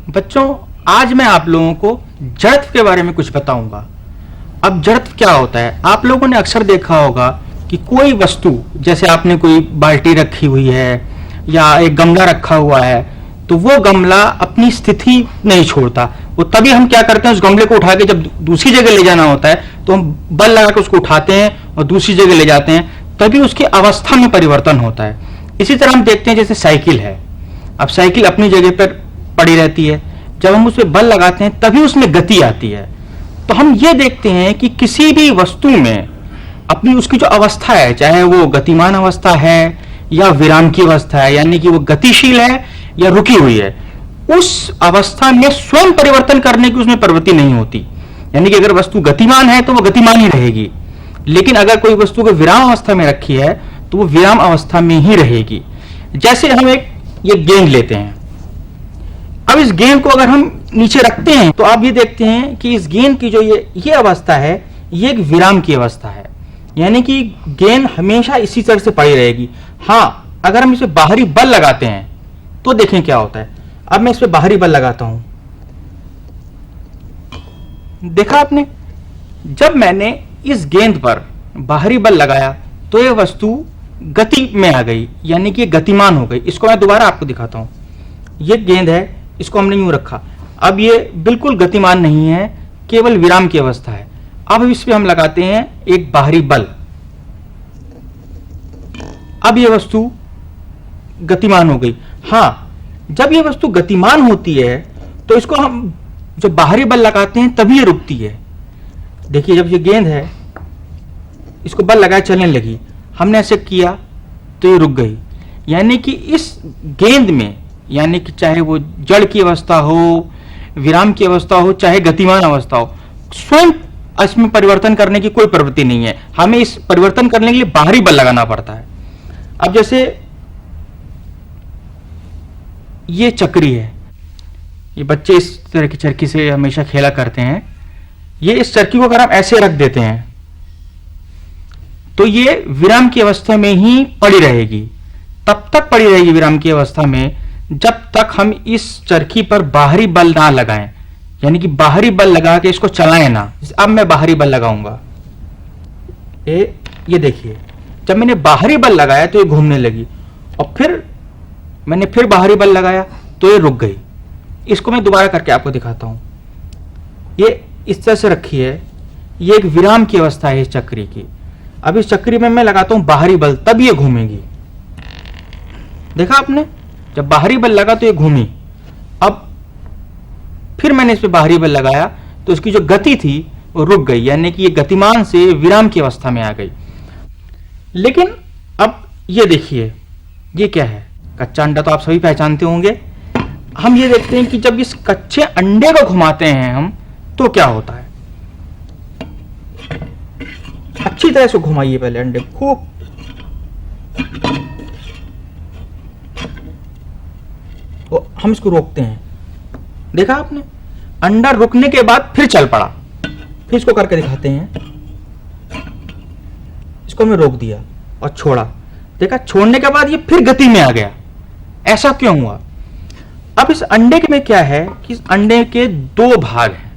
बच्चों, आज मैं आप लोगों को जड़त्व के बारे में कुछ बताऊंगा। अब जड़त्व क्या होता है? आप लोगों ने अक्सर देखा होगा कि कोई वस्तु, जैसे आपने कोई बाल्टी रखी हुई है या एक गमला रखा हुआ है, तो वो गमला अपनी स्थिति नहीं छोड़ता। वो तभी हम क्या करते हैं, उस गमले को उठा के जब दूसरी जगह ले जाना होता है तो हम बल लगा के उसको उठाते हैं और दूसरी जगह ले जाते हैं, तभी उसकी अवस्था में परिवर्तन होता है। इसी तरह हम देखते हैं जैसे साइकिल है। अब साइकिल अपनी जगह पर पड़ी रहती है, जब हम उस पर बल लगाते हैं तभी उसमें गति आती है। तो हम ये देखते हैं कि किसी भी वस्तु में अपनी उसकी जो अवस्था है, चाहे वो गतिमान अवस्था है या विराम की अवस्था है, यानी कि वो गतिशील है या रुकी हुई है, उस अवस्था में स्वयं परिवर्तन करने की उसमें प्रवृत्ति नहीं होती। यानी कि अगर वस्तु गतिमान है तो वो गतिमान ही रहेगी, लेकिन अगर कोई वस्तु को विराम अवस्था में रखी है तो वो विराम अवस्था में ही रहेगी। जैसे हम ये गेंद लेते हैं। अब इस गेंद को अगर हम नीचे रखते हैं तो आप ये देखते हैं कि इस गेंद की जो ये अवस्था है, ये एक विराम की अवस्था है, यानी कि गेंद हमेशा इसी तरह से पड़ी रहेगी। हाँ, अगर हम इस पे बाहरी बल लगाते हैं तो देखें क्या होता है। अब मैं इस पे बाहरी बल लगाता हूं, देखा आपने, जब मैंने इस गेंद पर बाहरी बल लगाया तो ये वस्तु गति में आ गई, यानी कि गतिमान हो गई। इसको मैं दोबारा आपको दिखाता हूं। ये गेंद है, इसको हमने यूं रखा, अब ये बिल्कुल गतिमान नहीं है, केवल विराम की अवस्था है। अब इस पे हम लगाते हैं एक बाहरी बल, अब ये वस्तु गतिमान हो गई। हाँ, जब ये वस्तु गतिमान होती है तो इसको हम जो बाहरी बल लगाते हैं तभी ये रुकती है। देखिए, जब ये गेंद है, इसको बल लगाए चलने लगी, हमने ऐसे किया तो ये रुक गई। यानी कि इस गेंद में, यानी कि चाहे वो जड़ की अवस्था हो, विराम की अवस्था हो, चाहे गतिमान अवस्था हो, स्वयं इसमें परिवर्तन करने की कोई प्रवृत्ति नहीं है। हमें इस परिवर्तन करने के लिए बाहरी बल लगाना पड़ता है। अब जैसे ये चक्री है, ये बच्चे इस तरह की चरखी से हमेशा खेला करते हैं। ये इस चरखी को अगर हम ऐसे रख देते हैं तो ये विराम की अवस्था में ही पड़ी रहेगी। तब तक पड़ी रहेगी विराम की अवस्था में जब तक हम इस चरखी पर बाहरी बल ना लगाएं, यानी कि बाहरी बल लगा के इसको चलाएं ना। अब मैं बाहरी बल लगाऊंगा, ये देखिए, जब मैंने बाहरी बल लगाया तो ये घूमने लगी, और फिर मैंने फिर बाहरी बल लगाया तो ये रुक गई। इसको मैं दोबारा करके आपको दिखाता हूं। ये इस तरह से रखी है, ये एक विराम की अवस्था है इस चक्री की। अब इस चक्री में मैं लगाता हूं बाहरी बल, तब ये घूमेगी। देखा आपने, जब बाहरी बल लगा तो ये घूमी। अब फिर मैंने इस पे बाहरी बल लगाया तो इसकी जो गति थी वो रुक गई, यानी कि ये गतिमान से विराम की अवस्था में आ गई। लेकिन अब ये देखिए, ये क्या है? कच्चा अंडा तो आप सभी पहचानते होंगे। हम ये देखते हैं कि जब इस कच्चे अंडे को घुमाते हैं हम, तो क्या होता है। अच्छी तरह से घुमाइए पहले अंडे खूब। हम इसको रोकते हैं, देखा आपने, अंडा रुकने के बाद फिर चल पड़ा। फिर इसको करके दिखाते हैं, इसको हमने रोक दिया और छोड़ा, देखा, छोड़ने के बाद ये फिर गति में आ गया। ऐसा क्यों हुआ? अब इस अंडे में क्या है कि इस अंडे के दो भाग हैं।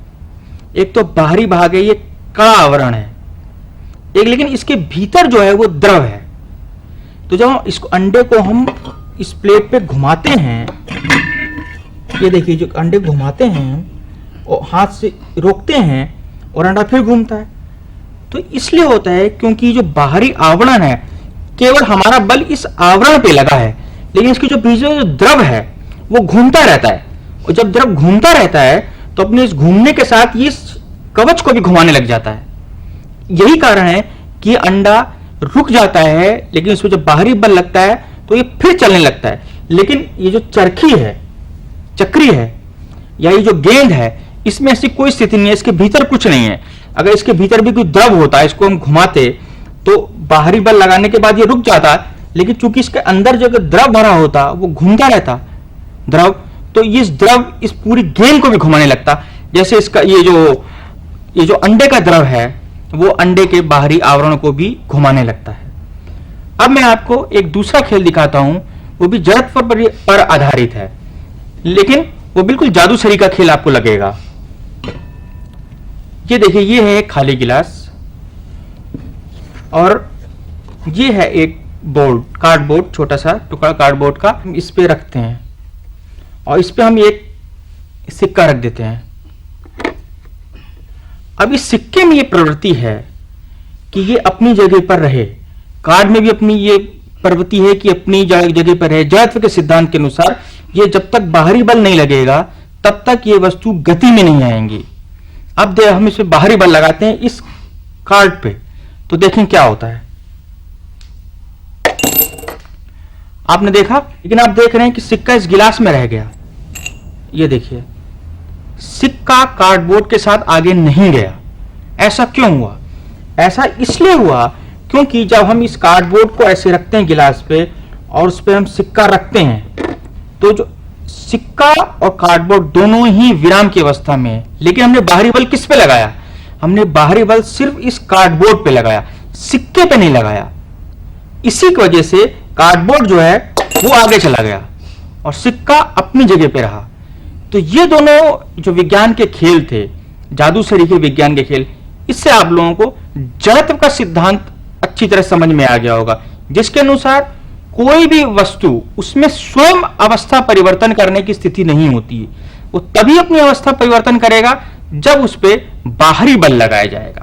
एक तो बाहरी भाग है, ये कड़ा आवरण है, एक लेकिन इसके भीतर जो है वो द्रव है। तो जब इसको अंडे को हम इस प्लेट पे घुमाते हैं, ये देखिए, जो अंडे घुमाते हैं और हाथ से रोकते हैं और अंडा फिर घूमता है। तो इसलिए होता है क्योंकि जो बाहरी आवरण है, केवल हमारा बल इस आवरण पे लगा है, लेकिन इसकी जो बीच में जो द्रव है वो घूमता रहता है। और जब द्रव घूमता रहता है तो अपने इस घूमने के साथ ये कवच को भी घुमाने लग जाता है। यही कारण है कि अंडा रुक जाता है, लेकिन इसमें जब बाहरी बल लगता है तो ये फिर चलने लगता है। लेकिन ये जो चरखी है, चक्री है, या ये जो गेंद है, इसमें ऐसी कोई स्थिति नहीं है, इसके भीतर कुछ नहीं है। अगर इसके भीतर भी कोई द्रव होता, इसको हम घुमाते तो बाहरी बल लगाने के बाद ये रुक जाता, लेकिन चूंकि इसके अंदर जो द्रव भरा होता वो घूमता रहता द्रव, तो इस द्रव इस पूरी गेंद को भी घुमाने लगता। जैसे इसका ये जो अंडे का द्रव है वो अंडे के बाहरी आवरण को भी घुमाने लगता है। अब मैं आपको एक दूसरा खेल दिखाता हूं, वो भी जड़त्व पर आधारित है, लेकिन वो बिल्कुल जादूसरी का खेल आपको लगेगा। ये देखिए, ये है एक खाली गिलास और ये है एक बोर्ड, कार्डबोर्ड, छोटा सा टुकड़ा कार्डबोर्ड का। हम इस पे रखते हैं और इस पे हम एक सिक्का रख देते हैं। अब इस सिक्के में ये प्रवृत्ति है कि ये अपनी जगह पर रहे। कार्ड में भी अपनी ये प्रवृत्ति है कि अपनी जगह पर रहे। जड़त्व के सिद्धांत के अनुसार ये जब तक बाहरी बल नहीं लगेगा तब तक ये वस्तु गति में नहीं आएंगी। अब हम इस पे बाहरी बल लगाते हैं इस कार्ड पे, तो देखें क्या होता है। आपने देखा, लेकिन आप देख रहे हैं कि सिक्का इस गिलास में रह गया। ये देखिए, सिक्का कार्डबोर्ड के साथ आगे नहीं गया। ऐसा क्यों हुआ? ऐसा इसलिए हुआ क्योंकि जब हम इस कार्डबोर्ड को ऐसे रखते हैं गिलास पे और उस पे हम सिक्का रखते हैं, तो जो सिक्का और कार्डबोर्ड दोनों ही विराम की अवस्था में है। लेकिन हमने बाहरी बल किस पे लगाया? हमने बाहरी बल सिर्फ इस कार्डबोर्ड पे लगाया, सिक्के पे नहीं लगाया। इसी की वजह से कार्डबोर्ड जो है वो आगे चला गया और सिक्का अपनी जगह पे रहा। तो ये दोनों जो विज्ञान के खेल थे, जादूसरी के विज्ञान के खेल, इससे आप लोगों को जड़त्व का सिद्धांत अच्छी तरह समझ में आ गया होगा, जिसके अनुसार कोई भी वस्तु उसमें स्वयं अवस्था परिवर्तन करने की स्थिति नहीं होती है। वो तभी अपनी अवस्था परिवर्तन करेगा जब उस पर बाहरी बल लगाया जाएगा।